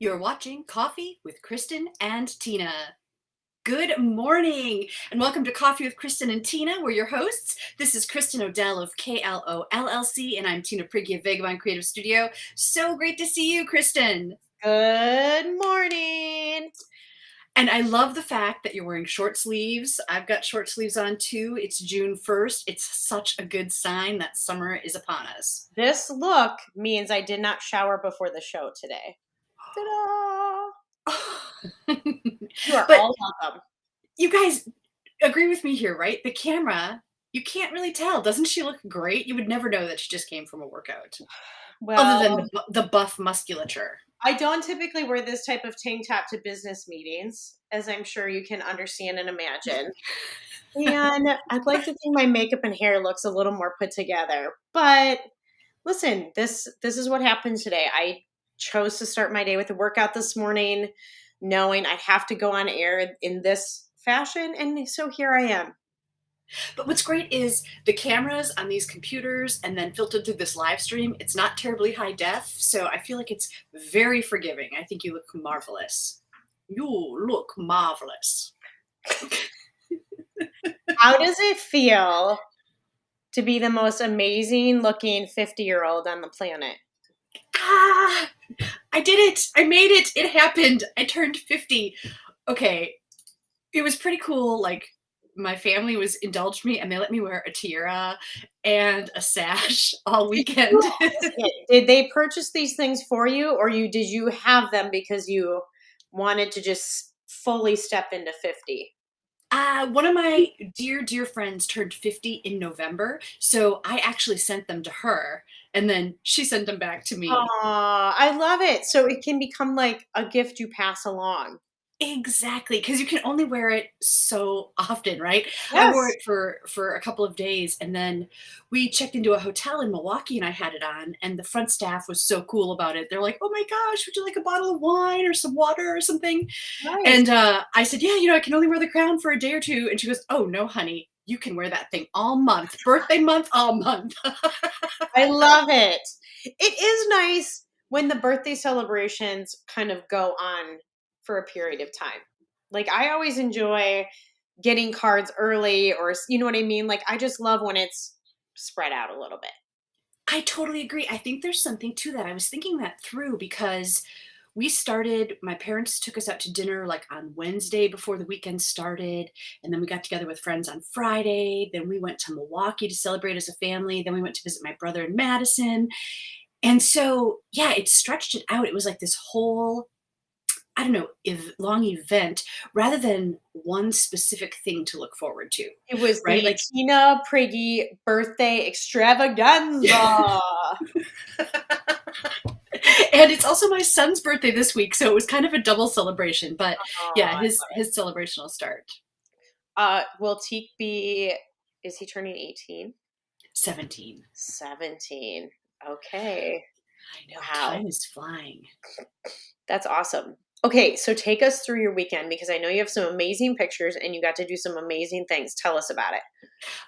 You're watching Coffee with Kristin and Tina. Good morning, and welcome to Coffee with Kristin and Tina. We're your hosts. This is Kristin Odell of KLOLLC, and I'm Tina Prigge of Vagabond Creative Studio. So great to see you, Kristin. Good morning. And I love the fact that you're wearing short sleeves. I've got short sleeves on too. It's June 1st. It's such a good sign that summer is upon us. This look means I did not shower before the show today. Ta-da! You are But all welcome. you guys agree with me here, right? The camera, you can't really tell. Doesn't she look great? You would never know that she just came from a workout, other than Well, the buff musculature. I don't typically wear this type of tank top to business meetings, as I'm sure you can understand and imagine. And I'd like to think my makeup and hair looks a little more put together. But listen, this is what happened today. I chose to start my day with a workout this morning, knowing I'd have to go on air in this fashion, and so here I am. But what's great is the cameras on these computers and then filtered through this live stream, it's not terribly high def, so I feel like it's very forgiving. I think you look marvelous. You look marvelous. How does it feel to be the most amazing looking 50-year-old on the planet? Ah, I did it. I made it. It happened. I turned 50. Okay. It was pretty cool. Like, my family was indulged me and they let me wear a tiara and a sash all weekend. Did they purchase these things for you, or did you have them because you wanted to just fully step into 50? One of my dear friends turned 50 in November, so I actually sent them to her, and then she sent them back to me. Aw, I love it. So it can become like a gift you pass along. Exactly, because you can only wear it so often, right? I wore Yes. it for a couple of days, and then we checked into a hotel in Milwaukee, and I had it on, and the front staff was so cool about it. They're like, "Oh my gosh, would you like a bottle of wine or some water or something?" Nice. And I said, "Yeah, I can only wear the crown for a day or two." And she goes, "Oh no, honey, you can wear that thing all month, birthday month, all month." I love it. It is nice when the birthday celebrations kind of go on for a period of time. Like, I always enjoy getting cards early, or you know what I mean? Like, I just love when it's spread out a little bit. I totally agree. I think there's something to that. I was thinking that through because my parents took us out to dinner like on Wednesday before the weekend started. And then we got together with friends on Friday. Then we went to Milwaukee to celebrate as a family. Then we went to visit my brother in Madison. And so, yeah, it stretched it out. It was like this whole, I don't know, long event rather than one specific thing to look forward to, It was right? the Like, Tina Prigge birthday extravaganza. and it's also my son's birthday this week, so it was kind of a double celebration. But yeah, Oh, his celebration will start will Teak be, is he turning 18? 17. 17. Okay. I know, Wow. time is flying. That's awesome. Okay, so take us through your weekend, because I know you have some amazing pictures and you got to do some amazing things. Tell us about it.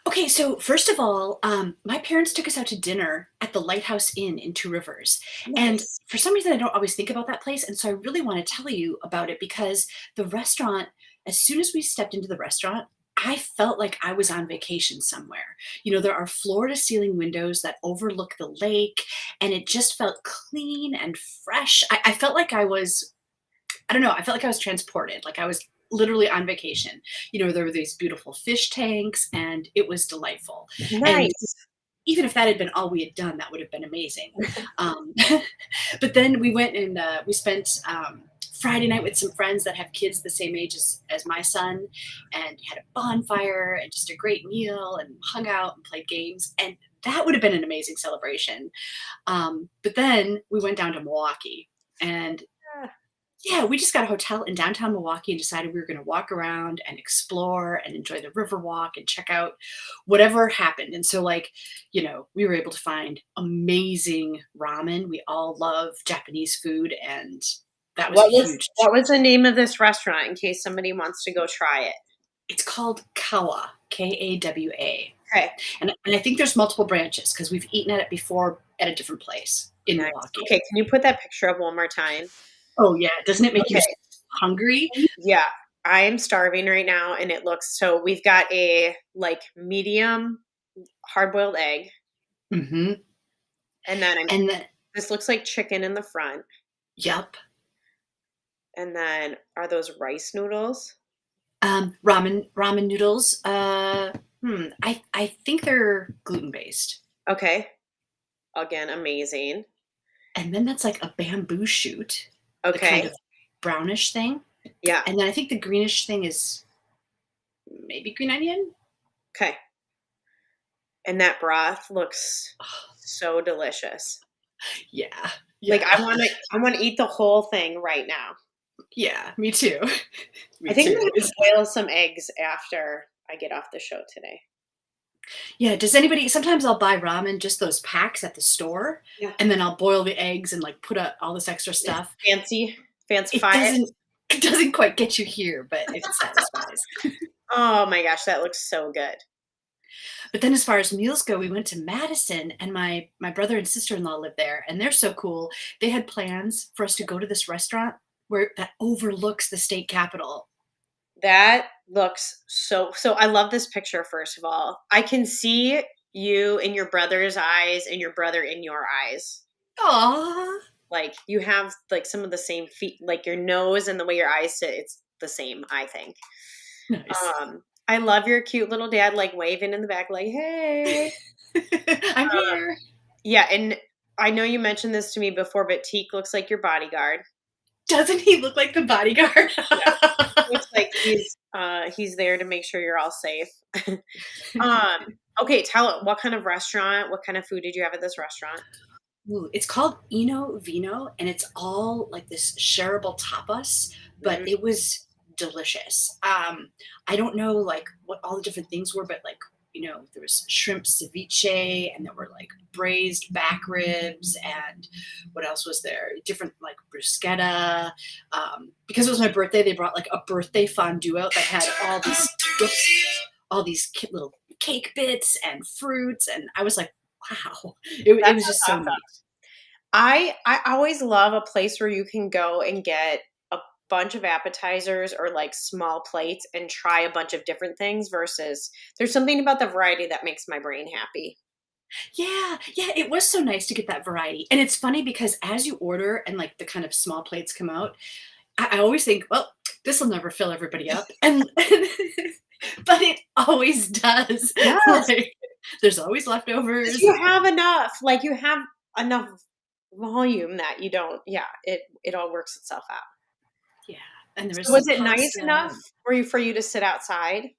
Okay, so first of all, my parents took us out to dinner at the Lighthouse Inn in Two Rivers. And Nice. for some reason, I don't always think about that place. And so I really want to tell you about it because the restaurant, as soon as we stepped into the restaurant, I felt like I was on vacation somewhere. There are floor to ceiling windows that overlook the lake, and it just felt clean and fresh. I felt like I don't know, I felt like I was transported, like I was literally on vacation. There were these beautiful fish tanks, and it was delightful. And Nice. even if that had been all we had done, that would have been amazing. Um, but then we went and we spent Friday night with some friends that have kids the same age as my son, and had a bonfire and just a great meal and hung out and played games. And that would have been an amazing celebration. But then we went down to Milwaukee, and yeah, we just got a hotel in downtown Milwaukee and decided we were going to walk around and explore and enjoy the river walk and check out whatever happened. And so, like, we were able to find amazing ramen. We all love Japanese food, and that was a huge What was treat. the name of this restaurant in case somebody wants to go try it? It's called Kawa, Kawa. Okay. And I think there's multiple branches because we've eaten at it before at a different place in Nice. Milwaukee. Okay, can you put that picture up one more time? Oh, yeah. Doesn't it make you Okay. hungry? Yeah. I am starving right now and it looks so we've got a like medium hard-boiled egg Mhm. and then And then this looks like chicken in the front. yep. And then are those rice noodles? Ramen noodles, I think they're gluten-based. Okay. Again, amazing. And then that's like a bamboo shoot, the kind Okay. of brownish thing, Yeah. and then I think the greenish thing is maybe green onion? Okay. And that broth looks Oh, so delicious. yeah, Like yeah, I wanna eat the whole thing right now. yeah, me too. I Me think I'm too. gonna have Is to boil some eggs after I get off the show today. yeah, does anybody sometimes I'll buy ramen, just those packs at the store, Yeah. and then I'll boil the eggs and, like, put a all this extra It's stuff. It fancify it. doesn't quite get you here, but it satisfies. Oh my gosh, that looks so good. But then as far as meals go, we went to Madison and my brother and sister-in-law live there and they're so cool. They had plans for us to go to this restaurant where that overlooks the state capitol. That looks so I love this picture, first of all. I can see you in your brother's eyes and your brother in your eyes. Aw, Like, you have, like, some of the same feet like, your nose and the way your eyes sit, it's the same, I think. nice. I love your cute little dad, like, waving in the back, like, "Hey." I'm Um, here. yeah, and I know you mentioned this to me before, but Teak looks like your bodyguard. Doesn't he look like the bodyguard? Yeah. Looks like he's there to make sure you're all safe. Um, okay, what kind of restaurant, what kind of food did you have at this restaurant? Ooh, it's called Eno Vino, and it's all like this shareable tapas, but Mhm. it was delicious. I don't know like what all the different things were, but like there was shrimp ceviche, and there were like braised back ribs, and what else was there? Different like bruschetta. Because it was my birthday, they brought like a birthday fondue out that had all these little cake bits and fruits, and I was like, wow, it That was sounds just so awesome. neat. I always love a place where you can go and get a bunch of appetizers or, like, small plates and try a bunch of different things versus there's something about the variety that makes my brain happy. Yeah, yeah, it was so nice to get that variety. And it's funny because as you order and like the kind of small plates come out, I always think, well, this will never fill everybody up. And but it always does. Yes, Like there's always 'cause leftovers. you have enough, like, you have enough volume that you don't yeah, it all works itself out. Yeah. And there was So was some it nice pasta. enough for you to sit outside?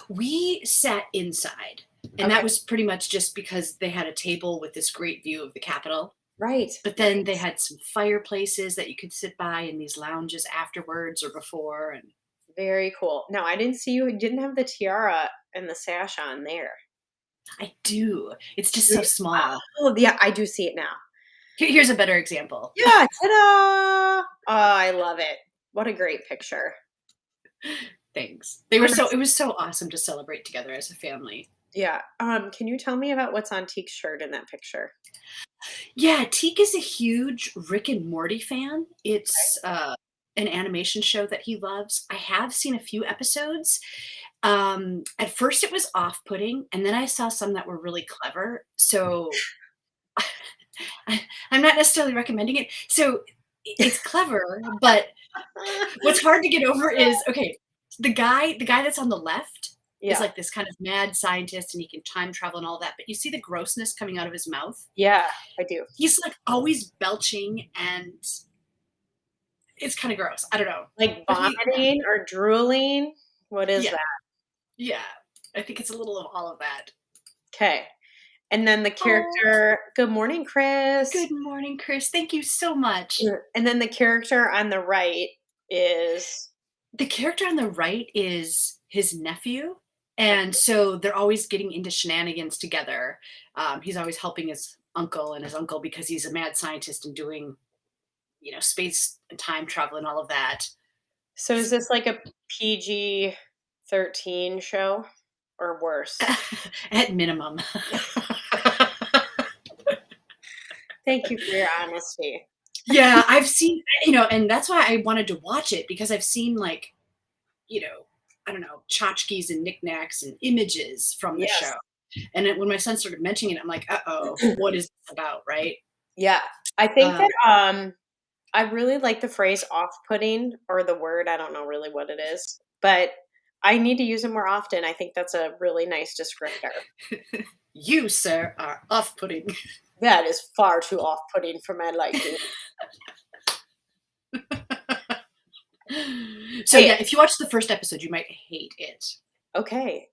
We sat inside. And that Okay. was pretty much just because they had a table with this great view of the Capitol. Right, But then they nice. had some fireplaces that you could sit by in these lounges afterwards or before. And Very cool. Now, I didn't see you didn't have the tiara and the sash on there. I do. It's just Do so you small. Oh, yeah, I do see it now. Here's a better example. Yeah, ta-da! Oh, I love it. What a great picture. Thanks. What else It was so awesome to celebrate together as a family. yeah, can you tell me about what's on Teak's shirt in that picture? Yeah, Teak is a huge Rick and Morty fan. It's an animation show that he loves. I have seen a few episodes. At first it was off-putting, and then I saw some that were really clever. So I'm not necessarily recommending it. So it's clever, but what's hard to get over is okay, the guy that's on the left is Yeah, like this kind of mad scientist and he can time travel and all that, but you see the grossness coming out of his mouth? yeah, I do. He's like always belching and it's kind of gross. I don't know. Like But he yeah, vomiting or drooling? What is yeah, that? yeah. I think it's a little of all of that. 'Kay. And then the Oh, character "Good morning, Chris." good morning, Chris. Thank you so much. And then the character on the right is The character on the right is his nephew, and so they're always getting into shenanigans together. He's always helping his uncle and his uncle because he's a mad scientist and doing, space and time travel and all of that. so is this like a PG-13 show or worse? At minimum. Thank you for your honesty. Yeah, I've seen, and that's why I wanted to watch it because I've seen like, you know, I don't know, tchotchkes and knickknacks and images from the show. Yes. And when my son started mentioning it, I'm like, uh-oh, what is this about, right? Yeah. I think Um, that I really like the phrase off-putting or the word, I don't know really what it is, but I need to use it more often. I think that's a really nice descriptor. you, sir, are off-putting. That is far too off-putting for my liking. So Hey, yeah, if you watch the first episode, you might hate it. okay.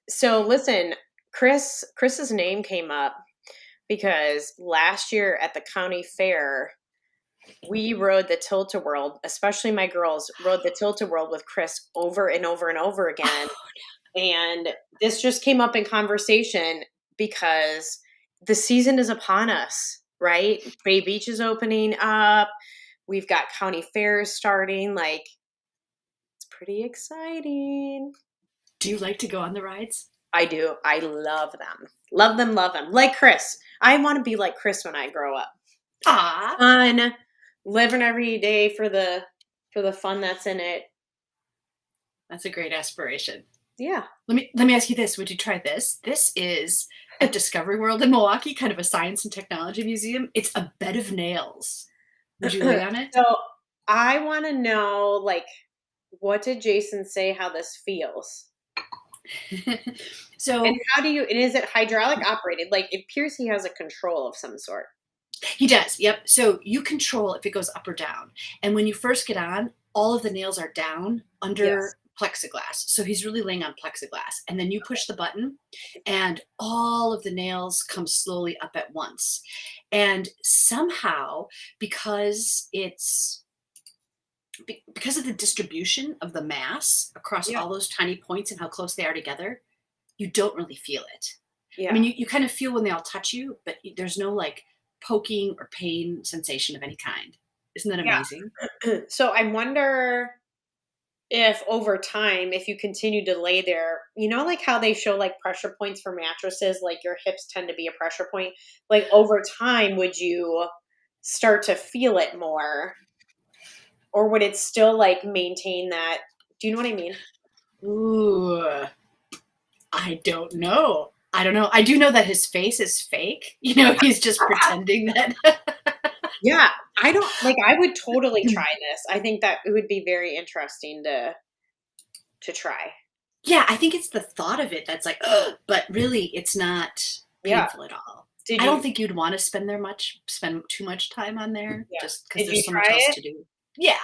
So listen, Chris's name came up because last year at the county fair, we rode the Tilt-A-Whirl, especially my girls rode the Tilt-A-Whirl with Chris over and over and over again. And this just came up in conversation because the season is upon us, right? Bay Beach is opening up. We've got county fairs starting. Like, it's pretty exciting. Do you like to go on the rides? I do. I love them. Love them, love them. Like Chris. I want to be like Chris when I grow up. Ah, Fun, living every day for the fun that's in it. that's a great aspiration. Yeah. Let me ask you this. Would you try this? This is at Discovery World in Milwaukee, kind of a science and technology museum. It's a bed of nails. Would you lay on it? So I want to know, like, what did Jason say how this feels? And So how do you, and is it hydraulic operated? Like, it appears he has a control of some sort. he does. Yep. So you control if it goes up or down. And when you first get on, all of the nails are down Yes. under plexiglass. So he's really laying on plexiglass. And then you push the button and all of the nails come slowly up at once. And somehow, because it's because of the distribution of the mass across Yeah. all those tiny points and how close they are together, you don't really feel it. I Yeah. mean, you kind of feel when they all touch you, but there's no like poking or pain sensation of any kind. Isn't that amazing? Yeah. So I wonder if over time, if you continue to lay there, like how they show like pressure points for mattresses, like your hips tend to be a pressure point. Like over time, would you start to feel it more? Or would it still like maintain that? Do you know what I mean? Ooh, I don't know. I don't know. I do know that his face is fake. He's just pretending that. Yeah. I don't like I would totally try this. I think that it would be very interesting to try. Yeah, I think it's the thought of it that's like, ugh, but really, it's not Yeah. painful at all. Did I you don't think you'd want to spend too much time on there, yeah. just because Did you there's so much try else it? to do. Yeah,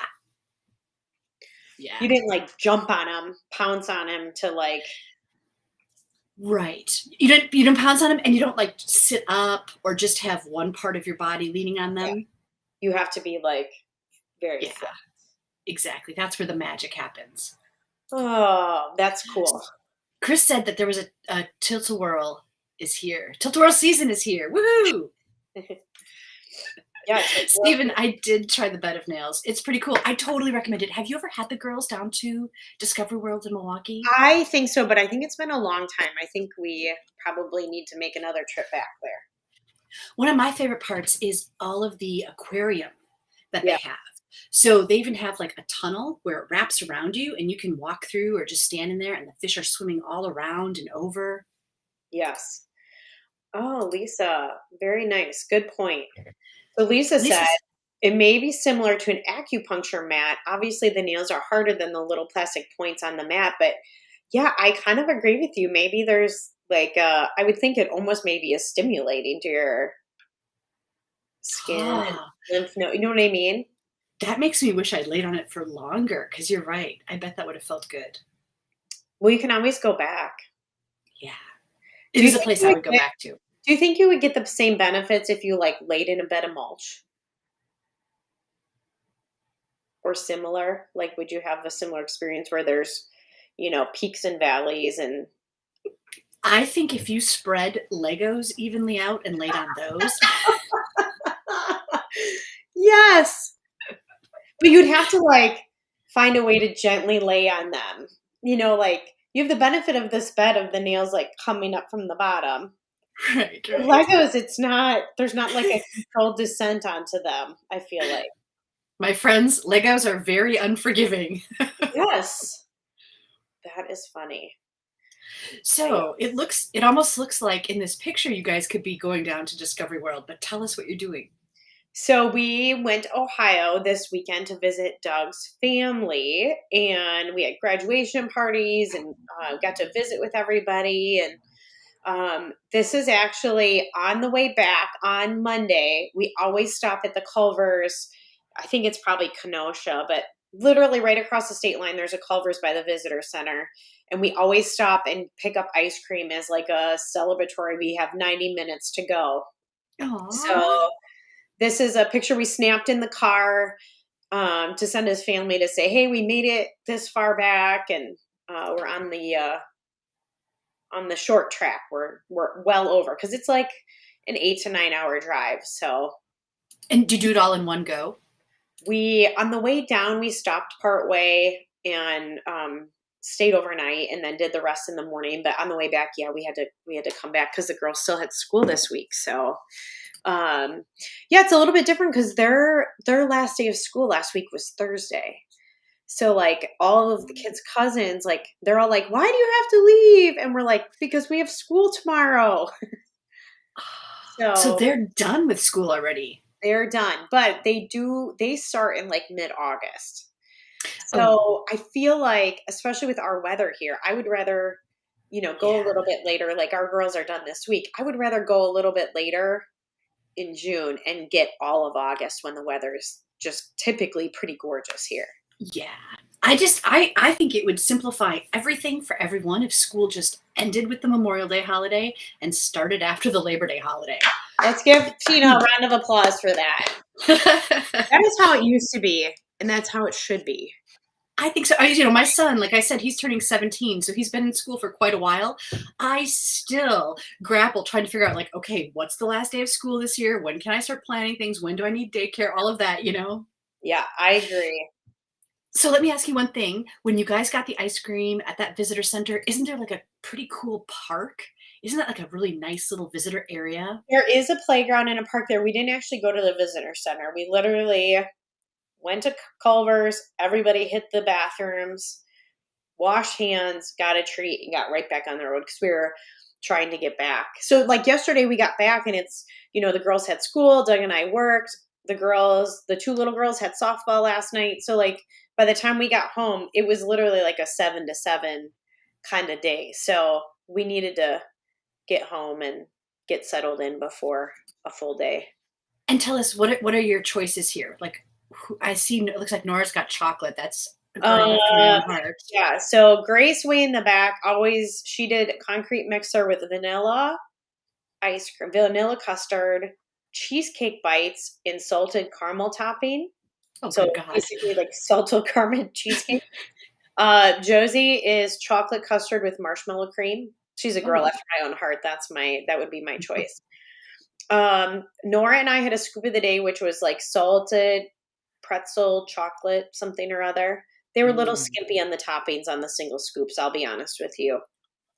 yeah. You didn't like jump on him, pounce on him to like Right. You don't pounce on them and you don't like sit up or just have one part of your body leaning on yeah. them. You have to be like very Yeah, flat. exactly. That's where the magic happens. Oh, that's cool. Chris said that there was a Tilt-A-Whirl is here. Tilt-A-Whirl season is here. Woohoo! Yeah. Steven, I did try the bed of nails. It's pretty cool. I totally recommend it. Have you ever had the girls down to Discovery World in Milwaukee? I think so, but I think it's been a long time. I think we probably need to make another trip back there. One of my favorite parts is all of the aquarium that Yeah. they have. So they even have like a tunnel where it wraps around you and you can walk through or just stand in there and the fish are swimming all around and over. Yes. Oh, Lisa, very nice. Good point. So Lisa said Lisa's it may be similar to an acupuncture mat. Obviously, the nails are harder than the little plastic points on the mat, but yeah, I kind of agree with you. Maybe there's like I would think it almost maybe is stimulating to your skin and ah, lymph node. You know what I mean? that makes me wish I'd laid on it for longer because you're right. I bet that would have felt good. Well, you can always go back. Yeah. Do It you is a think place you I would would go get, back to. do you think you would get the same benefits if you like laid in a bed of mulch or similar? Like, would you have a similar experience where there's, peaks and valleys and I think if you spread Legos evenly out and laid on those, yes. But you'd have to like find a way to gently lay on them. Like you have the benefit of this bed of the nails like coming up from the bottom. Right, With right. Legos, there's not like a controlled descent onto them, I feel like. My friends, Legos are very unforgiving. Yes, that is funny. So it almost looks like in this picture you guys could be going down to Discovery World, but tell us what you're doing. So we went to Ohio this weekend to visit Doug's family, and we had graduation parties and got to visit with everybody. And this is actually on the way back on Monday. We always stop at the Culvers. I think it's probably Kenosha, but literally right across the state line, there's a Culvers by the visitor center. And we always stop and pick up ice cream as like a celebratory. We have 90 minutes to go. Aw. So this is a picture we snapped in the car to send his family to say, "Hey, we made it this far back, and we're on the short track. We're well over because it's like an 8 to 9 hour drive." So And did you do it all in one go? we on the way down we stopped part way and stayed overnight and then did the rest in the morning. But on the way back, yeah, we had to come back because the girls still had school this week. So yeah, it's a little bit different because their last day of school last week was Thursday. So like all of the kids' cousins, like they're all like, "Why do you have to leave?" And we're like, "Because we have school tomorrow." So So they're done with school already. they're done. But they start in like mid-August. Oh, So I feel like, especially with our weather here, I would rather, go a yeah. little bit later. Like our girls are done this week. I would rather go a little bit later in June and get all of August when the weather is just typically pretty gorgeous here. Yeah. I think it would simplify everything for everyone if school just ended with the Memorial Day holiday and started after the Labor Day holiday. Let's give Tina a round of applause for that. That is how it used to be, and that's how it should be. I think so. My son, like I said, he's turning 17, so he's been in school for quite a while. I still grapple trying to figure out, like, okay, what's the last day of school this year? When can I start planning things? When do I need daycare? All of that. Yeah, I agree. So let me ask you one thing. When you guys got the ice cream at that visitor center, isn't there like a pretty cool park? Isn't that like a really nice little visitor area? There is a playground and a park there. We didn't actually go to the visitor center. We literally went to Culver's. Everybody hit the bathrooms, washed hands, got a treat, and got right back on the road because we were trying to get back. So, like yesterday, we got back and the girls had school. Doug and I worked. The two little girls had softball last night. So, like, by the time we got home, it was literally like a 7 to 7 kind of day. So, we needed to get home and get settled in before a full day. And tell us what are your choices here? Like, I see it looks like Nora's got chocolate. That's a girl after my Uh, own heart. yeah. So Grace way in the back she did concrete mixer with vanilla ice cream, vanilla custard, cheesecake bites in salted caramel topping. Oh, So good God. basically like salted caramel cheesecake. Josie is chocolate custard with marshmallow cream. She's a girl Oh, after my own heart. That would be my choice. Nora and I had a scoop of the day, which was like salted pretzel chocolate, something or other. They were a little mm, skimpy on the toppings on the single scoops, I'll be honest with you.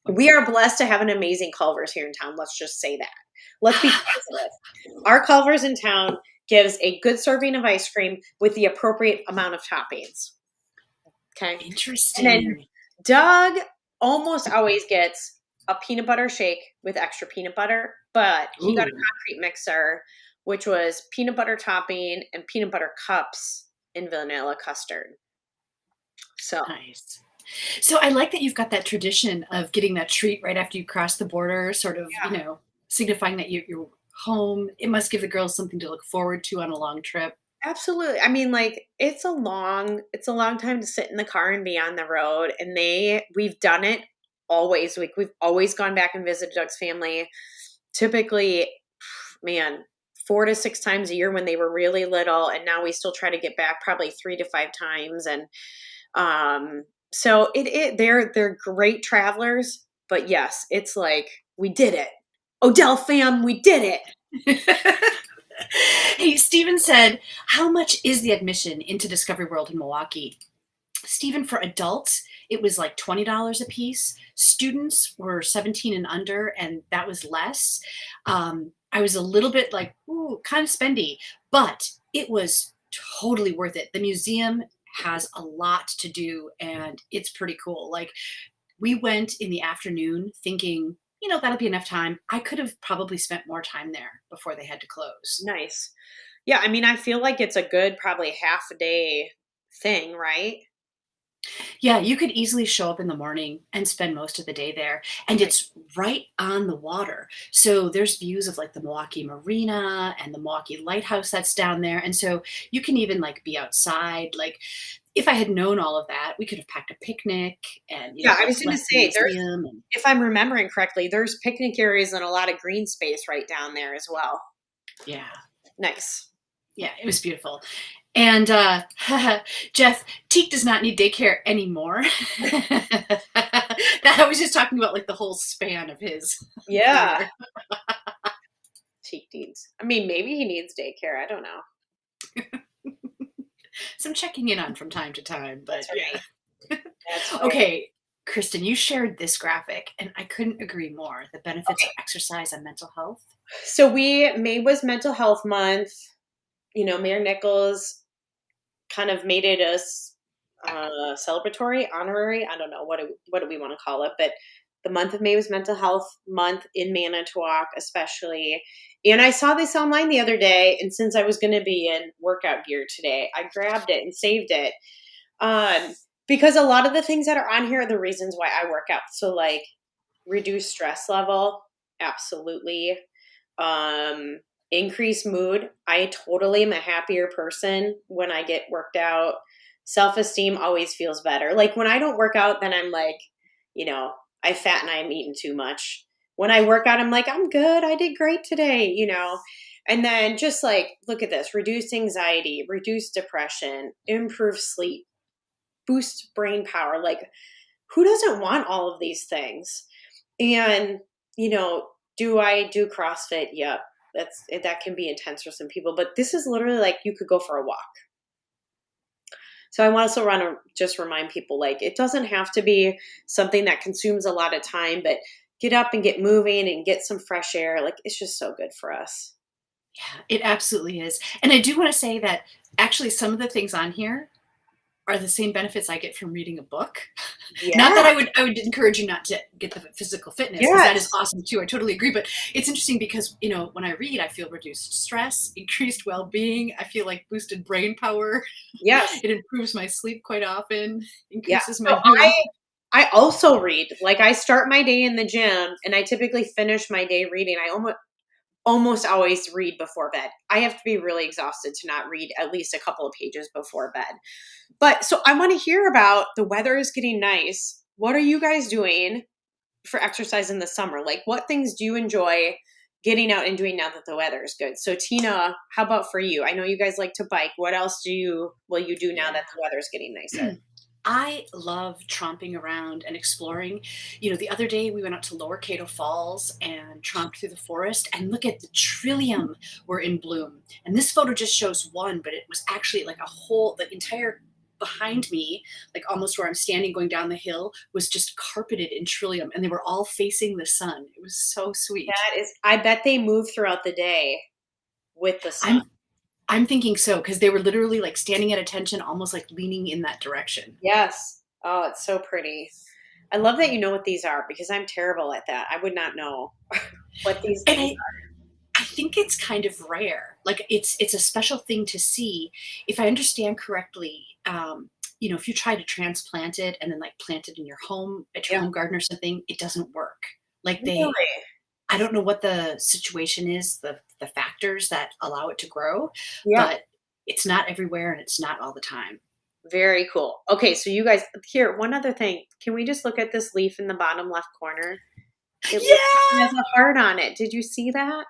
We okay. are blessed to have an amazing Culver's here in town. Let's just say that. Let's be positive. Our Culver's in town gives a good serving of ice cream with the appropriate amount of toppings. Okay. And then Interesting. Doug almost always gets a peanut butter shake with extra peanut butter, but he got a Ooh, concrete mixer, which was peanut butter topping and peanut butter cups in vanilla custard. So, nice. So I like that you've got that tradition of getting that treat right after you cross the border, sort of, yeah, signifying that you're home. It must give the girls something to look forward to on a long trip. absolutely. I mean, like it's a long time to sit in the car and be on the road. And we've done it always. We've always gone back and visited Doug's family. Typically, man, 4 to 6 times a year when they were really little, and now we still try to get back probably 3 to 5 times. And so they're great travelers. But yes, it's like we did it, Odell fam, we did it. Hey, Steven said, how much is the admission into Discovery World in Milwaukee? Stephen, for adults, it was like $20 a piece. Students were 17 and under, and that was less. I was a little bit like, ooh, kind of spendy, but it was totally worth it. The museum has a lot to do, and it's pretty cool. Like, we went in the afternoon thinking, that'll be enough time. I could have probably spent more time there before they had to close. Nice. Yeah, I mean, I feel like it's a good probably half a day thing, right? Yeah, you could easily show up in the morning and spend most of the day there. And Right. it's right on the water. So there's views of like the Milwaukee Marina and the Milwaukee Lighthouse that's down there. And so you can even like be outside. Like, if I had known all of that, we could have packed a picnic and, Yeah, I was just going to left the say there's, museum. And if I'm remembering correctly, there's picnic areas and a lot of green space right down there as well. yeah, Nice. yeah, it was beautiful. And Jeff, Teak does not need daycare anymore. That I was just talking about like the whole span of his Yeah. career. Cheek needs. I mean, maybe he needs daycare. I don't know. Some checking in on from time to time, but That's right. yeah. That's right. Okay, Kristen, you shared this graphic, and I couldn't agree more. The benefits Okay. of exercise on mental health. So May was Mental Health Month. Mayor Nichols kind of made it a celebratory, honorary. I don't know what do we want to call it, but the month of May was Mental Health Month in Manitowoc, especially. And I saw this online the other day, and since I was going to be in workout gear today, I grabbed it and saved it. Because a lot of the things that are on here are the reasons why I work out. So like reduce stress level, absolutely. Increase mood. I totally am a happier person when I get worked out. Self-esteem always feels better. Like when I don't work out, then I'm like, I fat and I'm eating too much. When I work out, I'm like, I'm good. I did great today. And then just like, look at this, reduce anxiety, reduce depression, improve sleep, boost brain power. Like, who doesn't want all of these things? And, do I do CrossFit? Yep. That can be intense for some people, but this is literally like you could go for a walk. So I also want to just remind people, like, it doesn't have to be something that consumes a lot of time, but get up and get moving and get some fresh air. Like, it's just so good for us. Yeah, it absolutely is. And I do want to say that actually some of the things on here are the same benefits I get from reading a book. Not that Yeah. I would encourage you not to get the physical fitness, because that is Yes. awesome too. I totally agree. But it's interesting because, when I read, I feel reduced stress, increased well-being. I feel like boosted brain power. Yes. It improves my sleep quite often, Yeah. increases So my mood. I also read. Like I start my day in the gym and I typically finish my day reading. I almost always read before bed. I have to be really exhausted to not read at least a couple of pages before bed. But so I want to hear about the weather is getting nice. What are you guys doing for exercise in the summer? Like what things do you enjoy getting out and doing now that the weather is good? So Tina, how about for you? I know you guys like to bike. What else will you do now that the weather is getting nicer? I love tromping around and exploring. The other day we went out to Lower Cato Falls and tromped through the forest, and look at the trillium were in bloom. And this photo just shows one, but it was actually like the entire behind me, like almost where I'm standing going down the hill, was just carpeted in trillium, and they were all facing the sun. It was so sweet. I bet they move throughout the day with the sun. I'm I'm thinking so, because they were literally like standing at attention, almost like leaning in that direction. Yes. Oh, it's so pretty. I love that you know what these are because I'm terrible at that. I would not know what these And things I think it's kind of rare. Like it's a special thing to see. If I understand correctly, if you try to transplant it and then like plant it in your home at are. your Yeah. home garden or something, it doesn't work. Like Really? I don't know what the situation is, the factors that allow it to grow, Yeah. but it's not everywhere and it's not all the time. Very cool. Okay, so you guys here, one other thing. Can we just look at this leaf in the bottom left corner? It Yeah, has a heart on it. Did you see that?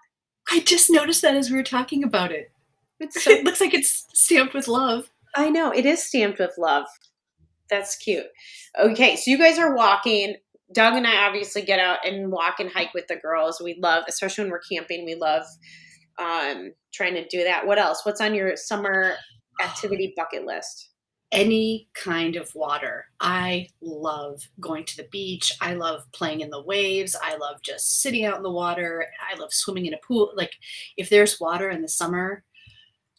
I just noticed that as we were talking about it. It's so It looks like it's stamped with love. I know, it is stamped with love. That's cute. Okay, so you guys are walking. Doug and I obviously get out and walk and hike with the girls. We love, especially when we're camping, we love trying to do that. What else? What's on your summer activity bucket list? any kind of water. I love going to the beach. I love playing in the waves. I love just sitting out in the water. I love swimming in a pool. Like if there's water in the summer,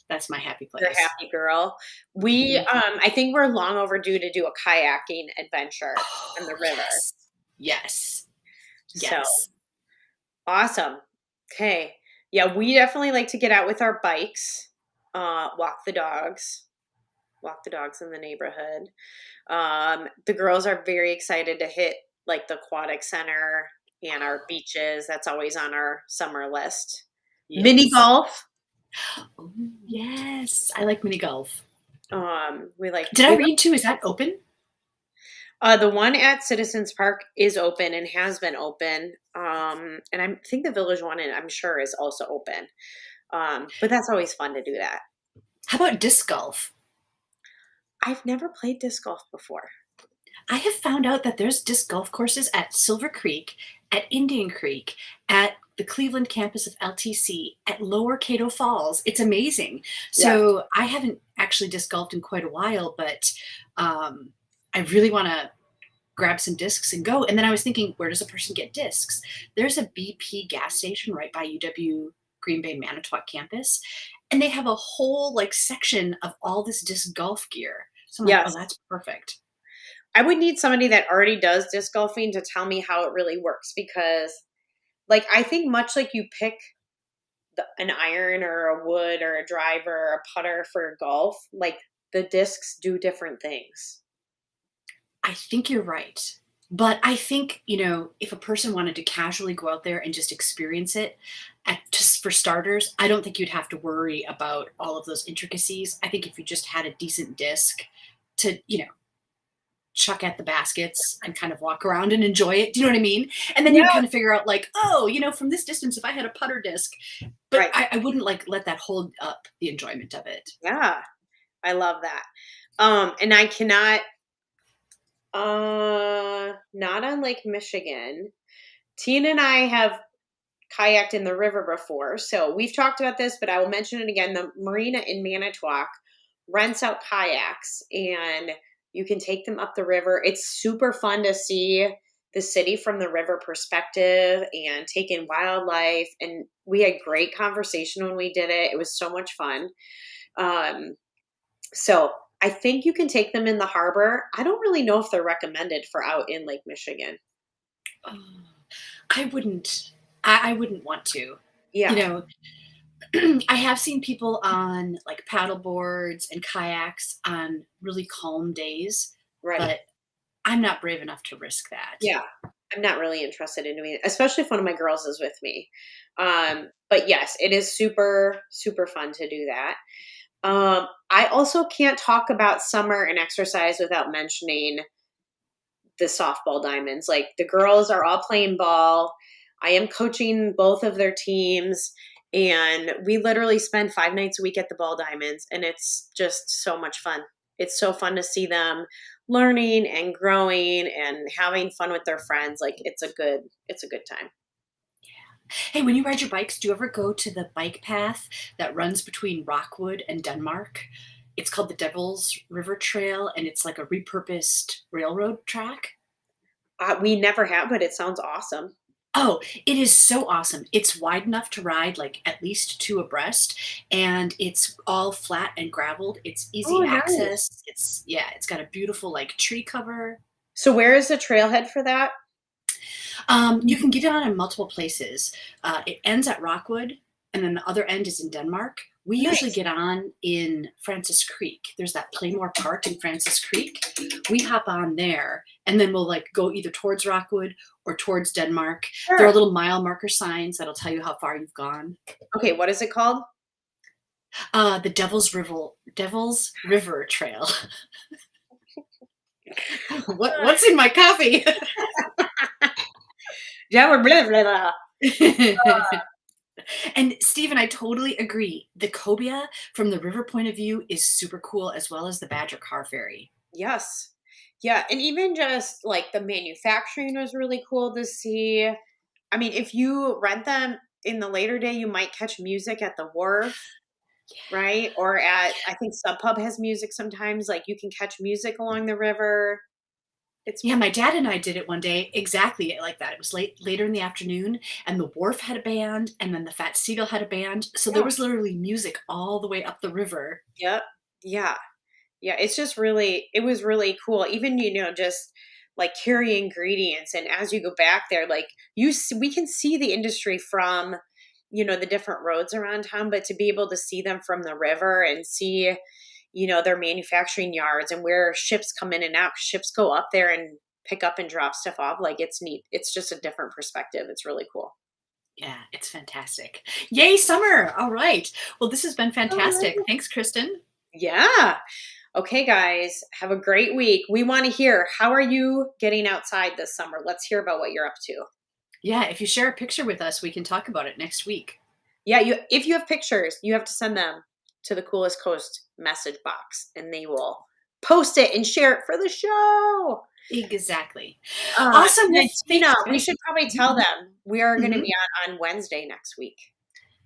that's my happy You're a place. happy girl. We, Mhm. I think we're long overdue to do a kayaking adventure in the Oh, river. yes. Yes. So Yes. awesome. Okay. Yeah, we definitely like to get out with our bikes, walk the dogs, walk the dogs in the neighborhood. The girls are very excited to hit like the aquatic center and our beaches. That's always on our summer list. Mini Yes. golf. Oh, yes. I like mini golf. We like Did I read too? Is that open? the one at Citizens Park is open and has been open. And I think the Village one, and I'm sure, is also open. But that's always fun to do that. How about disc golf? I've never played disc golf before. I have found out that there's disc golf courses at Silver Creek, at Indian Creek, at the Cleveland campus of LTC, at Lower Cato Falls. It's amazing. Yeah. So I haven't actually disc golfed in quite a while, but I really want to grab some discs and go. And then I was thinking, where does a person get discs? There's a BP gas station right by UW Green Bay Manitowoc campus, and they have a whole like section of all this disc golf gear. So I'm like, oh, Yes. that's perfect. I would need somebody that already does disc golfing to tell me how it really works because, like, I think much like you pick an iron or a wood or a driver or a putter for golf, like the discs do different things. I think you're right. But I think, if a person wanted to casually go out there and just experience it, just for starters, I don't think you'd have to worry about all of those intricacies. I think if you just had a decent disc to, chuck at the baskets and kind of walk around and enjoy it. Do you know what I mean? And then you'd Yeah. kind of figure out like, oh, from this distance, if I had a putter disc, but Right. I wouldn't like let that hold up the enjoyment of it. Yeah. I love that. And I cannot, not on Lake Michigan. Tina and I have kayaked in the river before. So we've talked about this, but I will mention it again. The marina in Manitowoc rents out kayaks and you can take them up the river. It's super fun to see the city from the river perspective and take in wildlife. And we had great conversation when we did it. It was so much fun. So I think you can take them in the harbor. I don't really know if they're recommended for out in Lake Michigan. Oh, I wouldn't. I wouldn't want to. You Yeah, know, I have seen people on like paddle boards and kayaks on really calm days, right. but I'm not brave enough to risk that. Yeah. I'm not really interested in doing it, especially if one of my girls is with me. But yes, it is super, super fun to do that. I also can't talk about summer and exercise without mentioning the softball diamonds. Like the girls are all playing ball. I am coaching both of their teams, and we literally spend 5 nights a week at the ball diamonds, and it's just so much fun. It's so fun to see them learning and growing and having fun with their friends. Like it's a good time. Hey, when you ride your bikes, do you ever go to the bike path that runs between Rockwood and Denmark? It's called the Devil's River Trail, and it's like a repurposed railroad track. We never have, but it sounds awesome. Oh, it is so awesome. It's wide enough to ride like at least two abreast, and it's all flat and graveled. It's Oh, easy nice. access. It's got a beautiful like tree cover. So where is the trailhead for that? You can get it on in multiple places. It ends at Rockwood, and then the other end is in Denmark. We usually Nice. get on in Francis Creek. There's that Playmore Park in Francis Creek. We hop on there, and then we'll like go either towards Rockwood or towards Denmark. There are Sure. little mile marker signs that'll tell you how far you've gone. Okay, what is it called? The Devil's River Trail. What's in my coffee? Yeah, we're blah, blah, blah. And Stephen, I totally agree. The cobia from the river point of view is super cool, as well as the Badger car ferry. Yes. Yeah, and even just like the manufacturing was really cool to see. I mean, if you rent them in the later day, you might catch music at the wharf. right? Or at, I think Sub Pub has music sometimes. Like you can catch music along the river. It's Yeah, my dad and I did it one day exactly like that. It was later in the afternoon, and the wharf had a band, and then the Fat Seagull had a band. So there yeah, was literally music all the way up the river. yep, yeah. Yeah, it's just really it was really cool. Even, just like carrying ingredients and as you go back there, like we can see the industry from, the different roads around town, but to be able to see them from the river and see, their manufacturing yards and where ships come in and out. 'Cause ships go up there and pick up and drop stuff off. Like it's neat. It's just a different perspective. It's really cool. Yeah, it's fantastic. Yay, summer! All right. Well, this has been All fantastic. right. Thanks, Kristen. Yeah. Okay, guys, have a great week. We want to hear, how are you getting outside this summer? Let's hear about what you're up to. Yeah, if you share a picture with us, we can talk about it next week. Yeah, if you have pictures, you have to send them to the Coolest Coast message box and they will post it and share it for the show. Exactly. And Awesome. then Well, thanks, Tina, we guys. should probably tell them we are going to Mhm. be on Wednesday next week.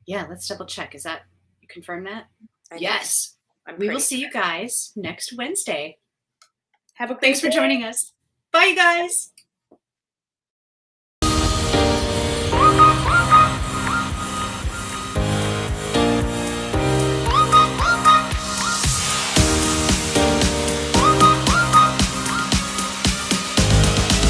Yeah, let's double check. Is that you confirm that? I think so. Yes. I'm We will pretty see sure. you guys next Wednesday. Have a Thanks great for day. joining us. Bye, guys.